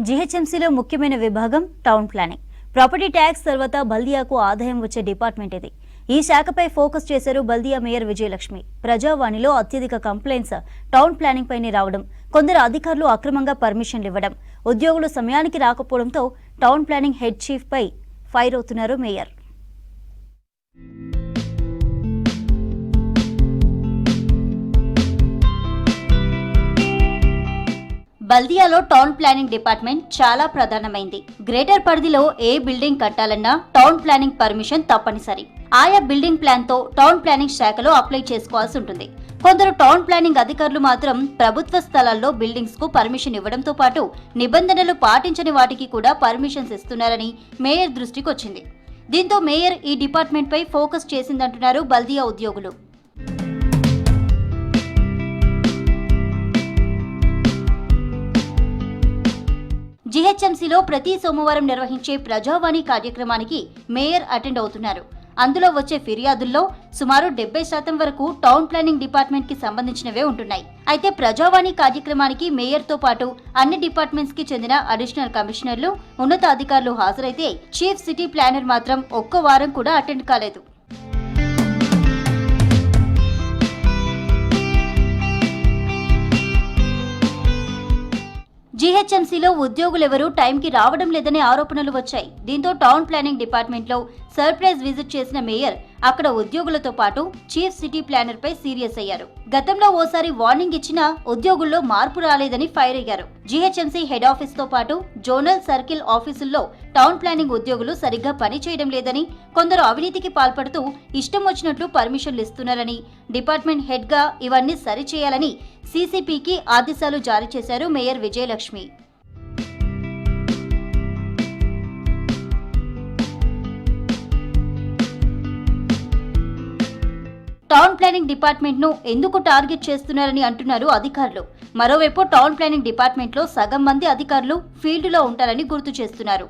జీహెచ్ఎంసీలో ముఖ్యమైన విభాగం town planning. Property tax తర్వాత బల్దియాకు ఆదాయం వచ్చే డిపార్ట్మెంట్ ఇది. ఈ శాఖపై ఫోకస్ చేశారు బల్దియా మేయర్ విజయలక్ష్మి. ప్రజావాణిలో అత్యధిక కంప్లైంట్స్ టౌన్ ప్లానింగ్ పైనే రావడం, కొందరు అధికారులు అక్రమంగా పర్మిషన్లు ఇవ్వడం, ఉద్యోగులు సమయానికి రాకపోవడంతో టౌన్ ప్లానింగ్ హెడ్ చీఫ్ పై ఫైర్ అవుతున్నారు మేయర్. బల్దియాలో టౌన్ ప్లానింగ్ డిపార్ట్మెంట్ చాలా ప్రధానమైంది. గ్రేటర్ పరిధిలో ఏ బిల్డింగ్ కట్టాలన్నా టౌన్ ప్లానింగ్ పర్మిషన్ తప్పనిసరి. ఆయా బిల్డింగ్ ప్లాన్ తో టౌన్ ప్లానింగ్ శాఖలో అప్లై చేసుకోవాల్సి ఉంటుంది. కొందరు టౌన్ ప్లానింగ్ అధికారులు మాత్రం ప్రభుత్వ స్థలాల్లో బిల్డింగ్స్ కు పర్మిషన్ ఇవ్వడంతో పాటు నిబంధనలు పాటించని వాటికి కూడా పర్మిషన్స్ ఇస్తున్నారని మేయర్ దృష్టికి వచ్చింది. దీంతో మేయర్ ఈ డిపార్ట్మెంట్ పై ఫోకస్ చేసిందంటున్నారు బల్దియా ఉద్యోగులు. జీహెచ్ఎంసీలో ప్రతి సోమవారం నిర్వహించే ప్రజావాణి కార్యక్రమానికి మేయర్ అటెండ్ అవుతున్నారు. అందులో వచ్చే ఫిర్యాదుల్లో సుమారు 70% వరకు టౌన్ ప్లానింగ్ డిపార్ట్మెంట్ కి సంబంధించినవే ఉంటున్నాయి. అయితే ప్రజావాణి కార్యక్రమానికి మేయర్ తో పాటు అన్ని డిపార్ట్మెంట్స్ కి చెందిన అడిషనల్ కమిషనర్లు, ఉన్నత అధికారులు హాజరైతే చీఫ్ సిటీ ప్లానర్ మాత్రం ఒక్క వారం కూడా అటెండ్ కాలేదు. జీహెచ్ఎంసీలో ఉద్యోగులెవరూ టైంకి రావడం లేదనే ఆరోపణలు వచ్చాయి. దీంతో టౌన్ ప్లానింగ్ డిపార్ట్మెంట్లో సర్ప్రైజ్ విజిట్ చేసిన మేయర్ అక్కడ ఉద్యోగులతో పాటు చీఫ్ సిటీ ప్లానర్ పై సీరియస్ అయ్యారు. గతంలో ఓసారి వార్నింగ్ ఇచ్చినా ఉద్యోగుల్లో మార్పు రాలేదని ఫైర్ అయ్యారు. జీహెచ్ఎంసీ హెడ్ ఆఫీస్ తో పాటు జోనల్ సర్కిల్ ఆఫీసుల్లో టౌన్ ప్లానింగ్ ఉద్యోగులు సరిగ్గా పని చేయడం లేదని, కొందరు అవినీతికి పాల్పడుతూ ఇష్టం వచ్చినట్లు పర్మిషన్లు ఇస్తున్నారని, డిపార్ట్మెంట్ హెడ్ గా ఇవన్నీ సరిచేయాలని సీసీపీకి ఆదేశాలు జారీ చేశారు mayor Vijayalakshmi. Town planning department ను ఎందుకు టార్గెట్ చేస్తున్నారని అంటున్నారు అధికారులు. మరోవైపు టౌన్ ప్లానింగ్ డిపార్ట్మెంట్ లో సగం మంది అధికారులు ఫీల్డ్ లో ఉంటారని గుర్తు చేస్తున్నారు.